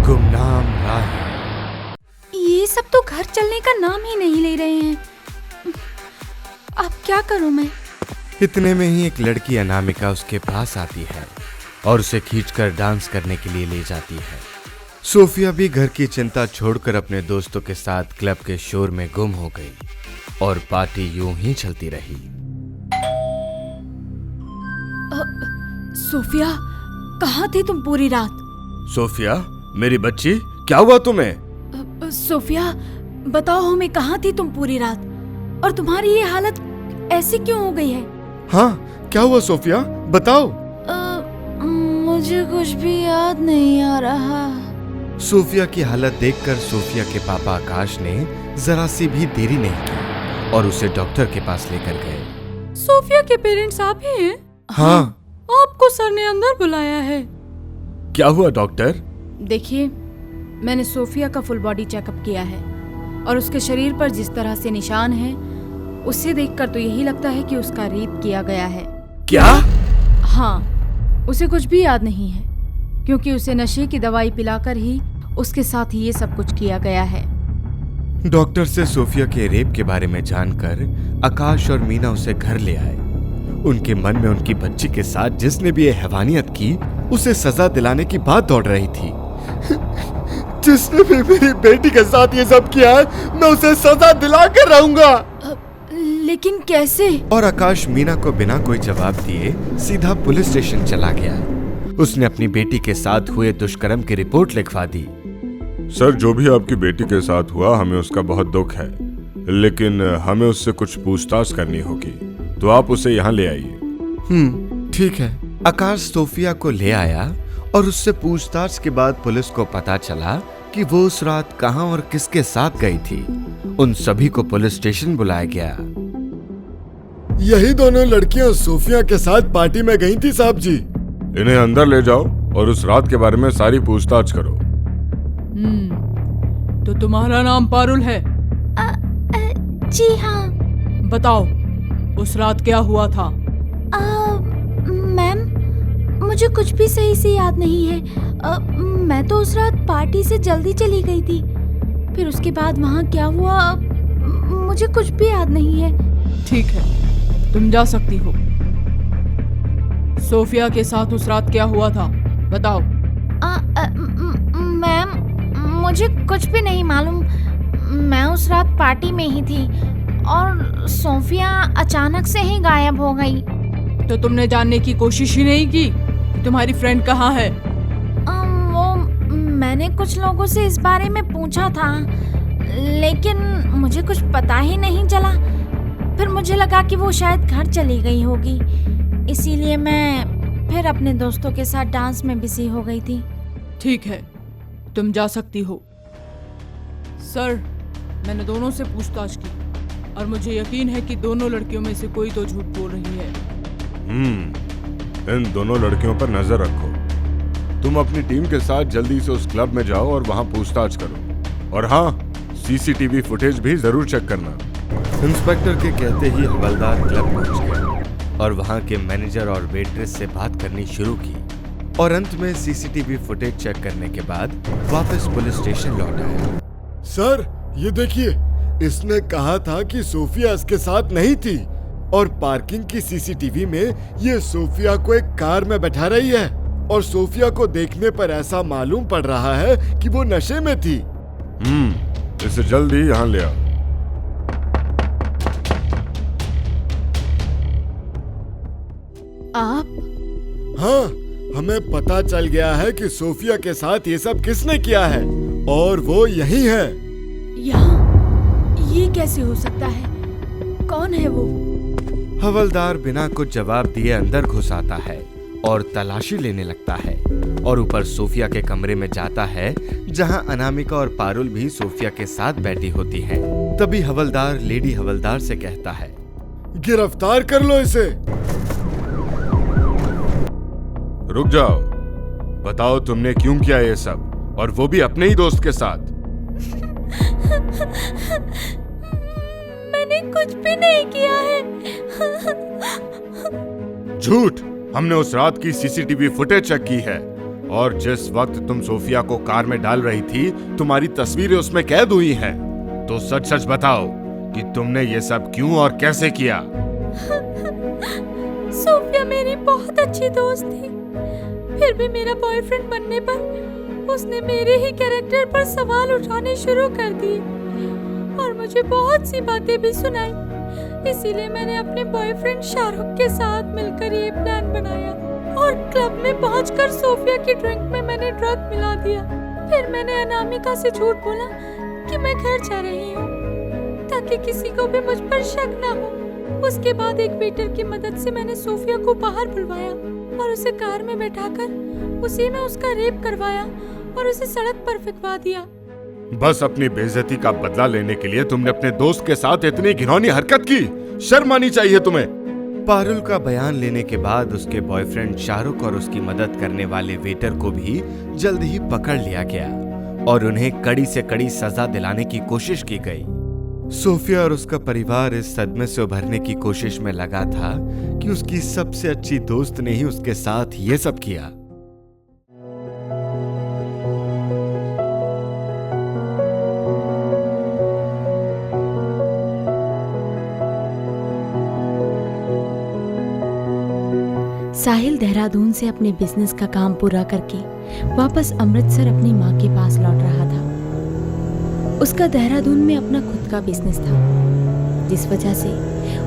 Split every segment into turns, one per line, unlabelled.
गुमनाम राही।
ये सब तो घर चलने का नाम ही नहीं ले रहे हैं। अब क्या करूं मैं?
इतने में ही एक लड़की अनामिका उसके पास आती है और उसे खींचकर डांस करने के लिए ले जाती है। सोफिया भी घर की चिंता छोड़कर अपने दोस्तों के साथ क्लब के शोर में गुम हो गई और पार्टी यूं ही चलती रही।
सोफिया, कहाँ थी तुम पूरी रात?
सोफिया, मेरी बच्ची, क्या हुआ तुम्हें?
सोफिया, बताओ हमें, कहाँ थी तुम पूरी रात और तुम्हारी ये हालत ऐसी क्यों हो गई है?
हाँ, क्या हुआ सोफिया, बताओ।
मुझे कुछ भी याद नहीं आ रहा।
सोफिया की हालत देखकर सोफिया के पापा आकाश ने जरा सी भी देरी नहीं की और उसे डॉक्टर के पास लेकर गए।
सोफिया के पेरेंट्स आप ही हैं?
हाँ।
आपको सर ने अंदर बुलाया है।
क्या हुआ डॉक्टर?
देखिए, मैंने सोफिया का फुल बॉडी चेकअप किया है और उसके शरीर पर जिस तरह से निशान हैं, उसे देखकर तो यही लगता है कि उसका रेप किया गया है।
क्या?
हाँ, उसे कुछ भी याद नहीं है क्योंकि उसे नशे की दवाई पिलाकर ही उसके साथ ये सब कुछ किया गया है।
डॉक्टर से सोफिया के रेप के बारे में जानकर आकाश और मीना उसे घर ले आए। उनके मन में उनकी बच्ची के साथ जिसने भी ये हैवानियत की, उसे सजा दिलाने की बात दौड़ रही थी। जिसने भी मेरी बेटी के साथ ये सब किया है, मैं उसे सजा दिला कर रहूंगा।
लेकिन कैसे?
और आकाश मीना को बिना कोई जवाब दिए सीधा पुलिस स्टेशन चला गया। उसने अपनी बेटी के साथ हुए दुष्कर्म की रिपोर्ट लिखवा दी।
सर, जो भी आपकी बेटी के साथ हुआ, हमें उसका बहुत दुख है, लेकिन हमें उससे कुछ पूछताछ करनी होगी, तो आप उसे यहाँ ले आइए।
ठीक है। आकाश सोफिया को ले आया और उससे पूछताछ के बाद पुलिस को पता चला कि वो उस रात कहां और किसके साथ गई थी। उन सभी को पुलिस स्टेशन बुलाया गया।
यही दोनों लड़कियां सोफिया के साथ पार्टी में गई थी साहब जी।
इन्हें अंदर ले जाओ और उस रात के बारे में सारी पूछताछ करो।
तो तुम्हारा नाम पारुल है?
जी हाँ।
बताओ, उस रात क्या हुआ था?
मैम, मुझे कुछ भी सही से याद नहीं है। मैं तो उस रात पार्टी से जल्दी चली गई थी। फिर उसके बाद वहाँ क्या हुआ, मुझे कुछ भी याद नहीं है।
ठीक है, तुम जा सकती हो। सोफिया के साथ उस रात क्या हुआ था, बताओ।
मैम, मुझे कुछ भी नहीं मालूम। मैं उस रात पार्टी में ही थी और सोफिया अचानक से ही गायब हो गई।
तो तुमने जानने की कोशिश ही नहीं की कि तुम्हारी फ्रेंड कहाँ है?
मैंने कुछ लोगों से इस बारे में पूछा था, लेकिन मुझे कुछ पता ही नहीं चला। फिर मुझे लगा कि वो शायद घर चली गई होगी, इसीलिए मैं फिर अपने दोस्तों के साथ डांस में बिजी हो गई थी।
ठीक है, तुम जा सकती हो। सर, मैंने दोनों से पूछताछ की और मुझे यकीन है कि दोनों लड़कियों में से कोई तो झूठ बोल रही है।
इन दोनों लड़कियों पर नजर रखो। तुम अपनी टीम के साथ जल्दी से उस क्लब में जाओ और वहां पूछताछ करो। और हाँ, सीसीटीवी फुटेज भी जरूर चेक करना।
इंस्पेक्टर के कहते ही हवलदार क्लब पहुंच गया और वहां के मैनेजर और वेट्रेस से बात करनी शुरू की और अंत में सीसीटीवी फुटेज चेक करने के बाद वापस पुलिस स्टेशन लौट आया।
सर, ये देखिए, इसने कहा था कि सोफिया इसके साथ नहीं थी और पार्किंग की सीसीटीवी में ये सोफिया को एक कार में बैठा रही है और सोफिया को देखने पर ऐसा मालूम पड़ रहा है कि वो नशे में थी।
इसे जल्दी यहाँ ले आओ।
आप?
हाँ, हमें पता चल गया है कि सोफिया के साथ ये सब किसने किया है और वो यही है।
यहाँ? ये कैसे हो सकता है? कौन है वो?
हवलदार बिना कुछ जवाब दिए अंदर घुस आता है और तलाशी लेने लगता है और ऊपर सोफिया के कमरे में जाता है जहां अनामिका और पारुल भी सोफिया के साथ बैठी होती हैं। तभी हवलदार लेडी हवलदार से कहता है,
गिरफ्तार कर लो इसे।
रुक जाओ, बताओ तुमने क्यों किया ये सब, और वो भी अपने ही दोस्त के साथ?
मैंने कुछ भी नहीं किया है।
झूठ! हमने उस रात की सीसीटीवी फुटेज चेक की है और जिस वक्त तुम सोफिया को कार में डाल रही थी तुम्हारी तस्वीरें उसमें कैद हुई हैं। तो सच सच बताओ कि तुमने ये सब क्यों और कैसे किया।
सोफिया मेरी बहुत अच्छी दोस्त थी, फिर भी मेरा बॉयफ्रेंड बनने पर उसने मेरे ही कैरेक्टर पर सवाल उठाने शुरू कर दिए और मुझे बहुत सी बातें भी सुनाई। इसीलिए मैंने अपने बॉयफ्रेंड शाहरुख के साथ मिलकर ये प्लान बनाया और क्लब में पहुंचकर सोफिया की ड्रिंक में मैंने ड्रग मिला दिया। फिर मैंने अनामिका से झूठ बोला कि मैं घर जा रही हूँ ताकि किसी को भी मुझ पर शक ना हो। उसके बाद एक वेटर की मदद से मैंने सोफिया को बाहर बुलवाया और उसे कार में बैठाकर उसी में उसका रेप करवाया और उसे सड़क पर फेंकवा दिया।
बस अपनी बेइज्जती का बदला लेने के लिए तुमने अपने दोस्त के साथ इतनी घिनौनी हरकत की। शर्म आनी चाहिए तुम्हें।
पारुल का बयान लेने के बाद उसके बॉयफ्रेंड शाहरुख और उसकी मदद करने वाले वेटर को भी जल्द ही पकड़ लिया गया और उन्हें कड़ी से कड़ी सजा दिलाने की कोशिश की गई। सोफिया और उसका परिवार इस सदमे से उभरने की कोशिश में लगा था कि उसकी सबसे अच्छी दोस्त ने ही उसके साथ ये सब किया।
साहिल देहरादून से अपने बिजनेस का काम पूरा करके वापस अमृतसर अपनी माँ के पास लौट रहा था। उसका देहरादून में अपना खुद का बिजनेस था, जिस वजह से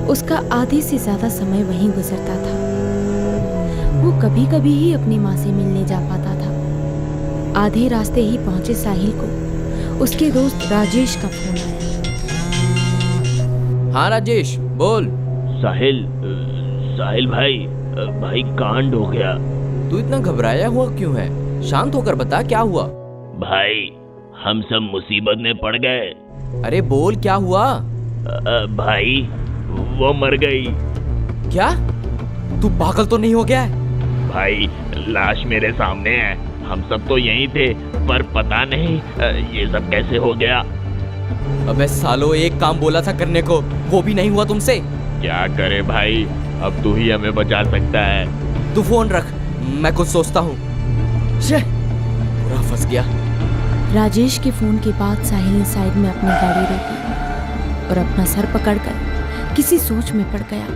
उसका आधे से ज्यादा समय वहीं गुजरता था। वो कभी कभी ही अपनी माँ से मिलने जा पाता था। आधे रास्ते ही पहुंचे साहिल को उसके दोस्त राजेश का फोन आया।
हाँ राजेश बोल।
साहिल भाई कांड हो गया।
तू इतना घबराया हुआ क्यों है? शांत होकर बता क्या हुआ।
भाई हम सब मुसीबत में पड़ गए।
अरे बोल क्या हुआ?
भाई वो मर गई।
क्या? तू पागल तो नहीं हो गया है?
भाई लाश मेरे सामने है। हम सब तो यहीं थे पर पता नहीं ये सब कैसे हो गया।
अबे सालो एक काम बोला था करने को, वो भी नहीं हुआ तुमसे।
क्या करे भाई, अब तू ही हमें बचा सकता है।
तू फोन रख, मैं कुछ सोचता हूँ। पूरा फंस गया।
राजेश के फोन के बाद साहिल ने साइड में अपनी गाड़ी रोकी और अपना सर पकड़कर किसी सोच में पड़ गया।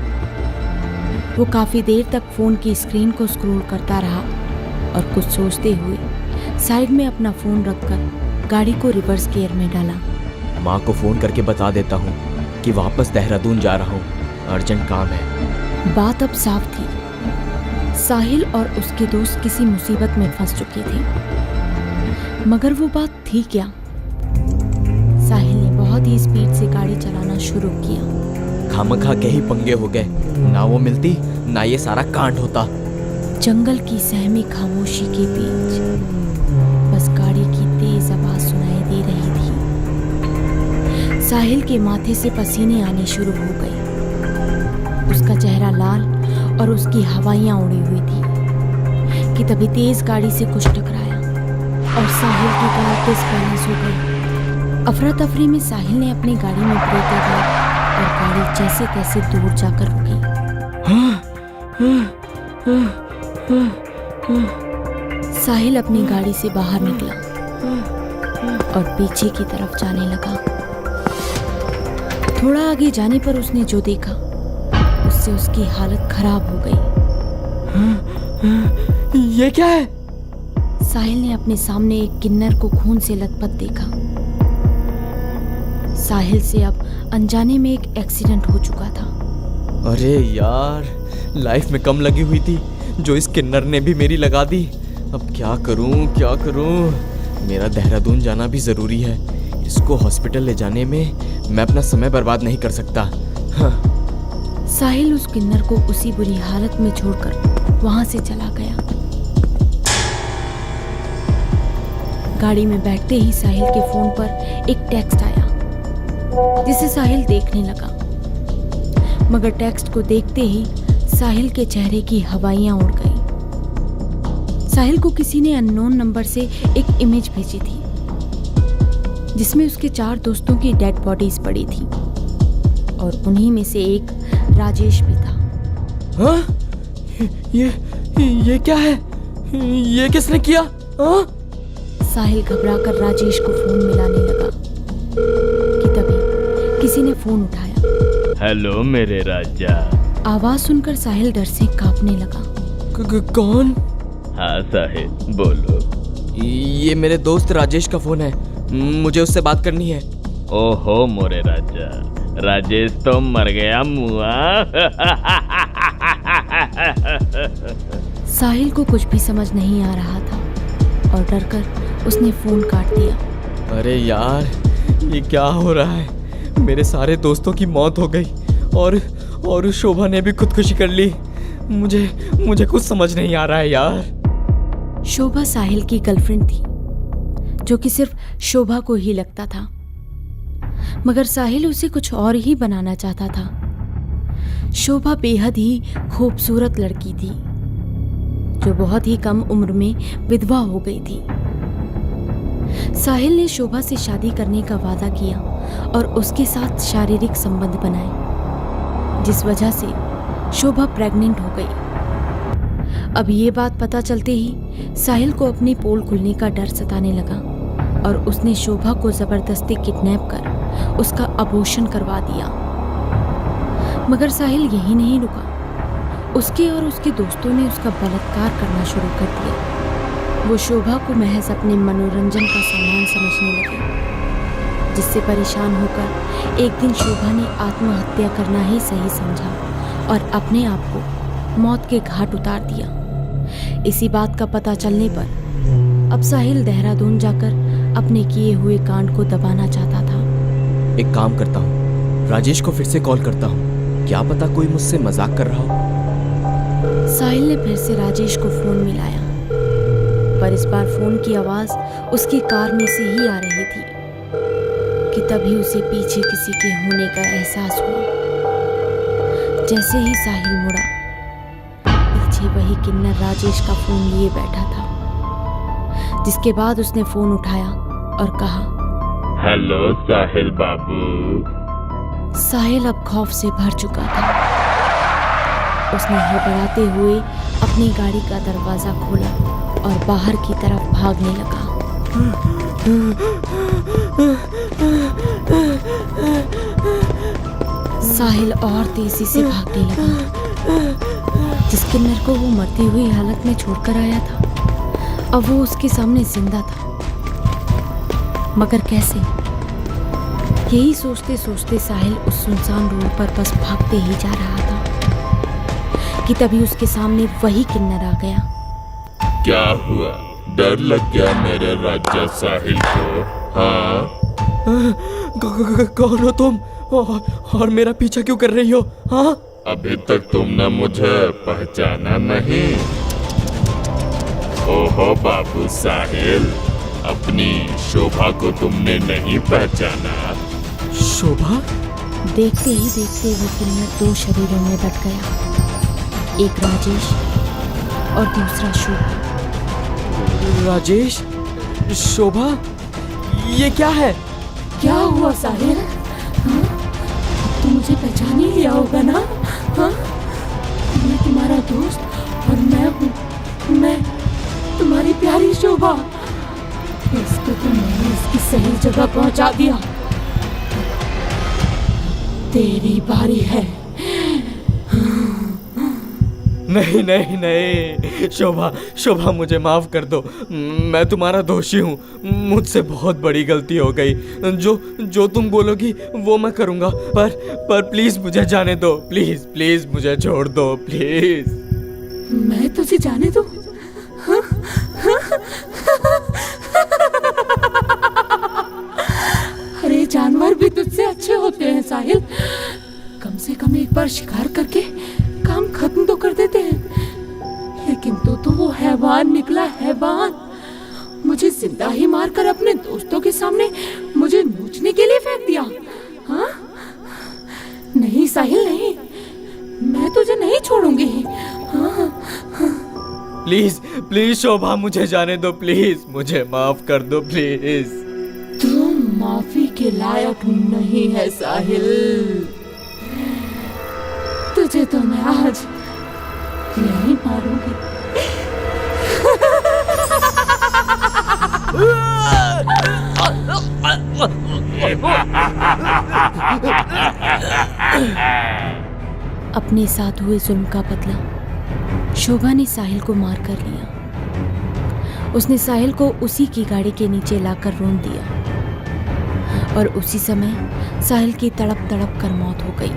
वो काफी देर तक फोन की स्क्रीन को स्क्रॉल करता रहा और कुछ सोचते हुए साइड में अपना फोन रखकर गाड़ी को रिवर्स गियर में डाला।
माँ को फोन करके बता देता हूँ कि वापस देहरादून जा रहा हूँ, अर्जेंट काम है।
बात अब साफ थी, साहिल और उसके दोस्त किसी मुसीबत में फंस चुके थे। मगर वो बात थी क्या? साहिल ने बहुत ही स्पीड से गाड़ी चलाना शुरू किया।
खामखा के ही पंगे हो गए, ना वो मिलती ना ये सारा कांड होता।
जंगल की सहमी खामोशी के बीच बस गाड़ी की तेज आवाज सुनाई दे रही थी। साहिल के माथे से पसीने आने शुरू हो गए। उसका चेहरा लाल और उसकी हवाइयां उड़ी हुई थी कि तभी तेज गाड़ी से कुछ टकराया और साहिल की कार डिसबैलेंस हो गई। अफरा तफरी में साहिल ने अपनी गाड़ी में ब्रेक लगाया और गाड़ी जैसे तैसे दूर जाकर रुकी। साहिल अपनी गाड़ी से बाहर निकला और पीछे की तरफ जाने लगा। थोड़ा आगे जाने पर उसने जो देखा उससे उसकी हालत खराब हो गई।
ये क्या है?
साहिल ने अपने सामने एक किन्नर को खून से लथपथ देखा। साहिल से अब अनजाने में एक एक्सीडेंट हो चुका था।
अरे यार, लाइफ में कम लगी हुई थी जो इस किन्नर ने भी मेरी लगा दी। अब क्या करूं? मेरा देहरादून जाना भी जरूरी है। इसको हॉस्पिटल ले जाने में मैं अपना समय बर्बाद नहीं कर सकता। हाँ।
साहिल उस किन्नर को उसी बुरी हालत में छोड़कर वहां से चला गया। गाड़ी में बैठते ही साहिल के फोन पर एक टेक्स्ट आया जिसे साहिल देखने लगा। मगर टेक्स्ट को देखते ही साहिल के चेहरे की हवाइयां उड़ गई। साहिल को किसी ने अननोन नंबर से एक इमेज भेजी थी जिसमें उसके 4 दोस्तों की डेड बॉडीज पड़ी थी और उन्हीं में से एक राजेश भी था।
हाँ? ये क्या है? ये किसने किया? हाँ?
साहिल घबराकर राजेश को फोन मिलाने लगा कि तभी किसी ने फोन उठाया।
हेलो मेरे राजा।
आवाज सुनकर साहिल डर से कांपने लगा।
कौन?
हाँ साहिल, बोलो।
ये मेरे दोस्त राजेश का फोन है, मुझे उससे बात करनी है।
ओहो मोरे राजा, राजेश तो मर गया मुआ।
साहिल को कुछ भी समझ नहीं आ रहा था और डरकर उसने फोन काट दिया।
अरे यार, ये क्या हो रहा है? मेरे सारे दोस्तों की मौत हो गई और शोभा ने भी खुदकुशी कर ली। मुझे कुछ समझ नहीं आ रहा है यार।
शोभा साहिल की गर्लफ्रेंड थी, जो कि सिर्फ शोभा को ही लगता था, मगर साहिल उसे कुछ और ही बनाना चाहता था। शोभा बेहद ही खूबसूरत लड़की थी, जो बहुत ही कम उम्र में विधवा हो गई थी। साहिल ने शोभा से शादी करने का वादा किया और उसके साथ शारीरिक संबंध बनाए, जिस वजह से शोभा प्रेग्नेंट हो गई। अब ये बात पता चलते ही साहिल को अपनी पोल खुलने का डर सताने लगा और उसने शोभा को जबरदस्ती किडनैप कर उसका अबॉर्शन करवा दिया। मगर साहिल यही नहीं रुका, उसके और उसके दोस्तों ने उसका बलात्कार करना शुरू कर दिया। वो शोभा को महज अपने मनोरंजन का सामान समझने लगे, जिससे परेशान होकर एक दिन शोभा ने आत्महत्या करना ही सही समझा और अपने आप को मौत के घाट उतार दिया। इसी बात का पता चलने पर अब साहिल देहरादून जाकर अपने किए हुए कांड को दबाना चाहता था।
एक काम करता हूँ, राजेश को फिर से कॉल करता हूँ, क्या पता कोई मुझसे मजाक कर रहा हो।
साहिल ने फिर से राजेश को फोन मिलाया, पर इस बार फोन की आवाज उसकी कार में से ही आ रही थी कि तभी उसे पीछे किसी के होने का एहसास हुआ। जैसे ही साहिल मुड़ा, पीछे वही किन्नर राजेश का फोन लिए बैठा था, जिसके बाद उसने फोन उठाया और कहा,
हेलो साहिल बाबू।
साहिल अब खौफ से भर चुका था। उसने हड़बड़ाते हुए अपनी गाड़ी का दरवाजा खोला और बाहर की तरफ भागने लगा। साहिल और तेजी से भागने लगा। जिस किन्नर को वो मरती हुई हालत में छोड़कर आया था, अब वो उसके सामने जिंदा था, मगर कैसे? यही सोचते सोचते साहिल उस सुनसान रोड पर बस भागते ही जा रहा था कि तभी उसके सामने वही किन्नर आ गया।
क्या हुआ? डर लग गया मेरे राजा साहिल को? हाँ?
कौन हो तुम और मेरा पीछा क्यों कर रही हो? हाँ?
अभी तक तुमने मुझे पहचाना नहीं? ओहो बाबू साहिल, अपनी शोभा को तुमने नहीं पहचाना?
शोभा?
देखते ही देखते वो किन्नर दो शरीरों में बट गया, एक राजेश और दूसरा शोभा।
राजेश, शोभा, ये क्या है?
क्या हुआ साहिल? हाँ? तो मुझे पहचान ही लिया होगा ना? हाँ? मैं तुम्हारा दोस्त और मैं तुम्हारी प्यारी शोभा। इसको तो मैंने इसकी सही जगह पहुंचा दिया। तेरी बारी है।
नहीं नहीं नहीं, शोभा मुझे माफ कर दो। मैं तुम्हारा दोषी हूँ, मुझसे बहुत बड़ी गलती हो गई। जो तुम बोलोगी वो मैं करूँगा, पर प्लीज मुझे जाने दो। प्लीज मुझे छोड़ दो, प्लीज।
मैं तुझे जाने दूँ? अरे जानवर भी तुझसे अच्छे होते हैं साहिल। कम से कम एक बार शिकार करके काम खत्म तो कर देते हैं, लेकिन तो वो हैवान निकला, हैवान। मुझे जिंदा ही मारकर अपने दोस्तों के सामने मुझे नोचने के लिए फेंक दिया। हाँ? नहीं साहिल नहीं, मैं तुझे नहीं छोड़ूंगी। हाँ?
प्लीज शोभा, मुझे जाने दो, प्लीज मुझे माफ कर दो, प्लीज।
तुम माफी के लायक नहीं है साहिल। तुझे तो मैं आज यही मारूंगी। अपने साथ हुए जुल्म का बदला शोभा ने साहिल को मार कर लिया। उसने साहिल को उसी की गाड़ी के नीचे लाकर रोंद दिया और उसी समय साहिल की तड़प तड़प कर मौत हो गई।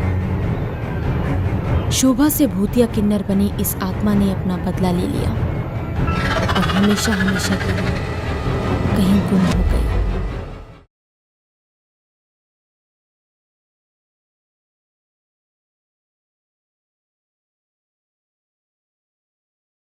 शोभा से भूतिया किन्नर बनी इस आत्मा ने अपना बदला ले लिया और हमेशा हमेशा के लिए कहीं गुम हो गई।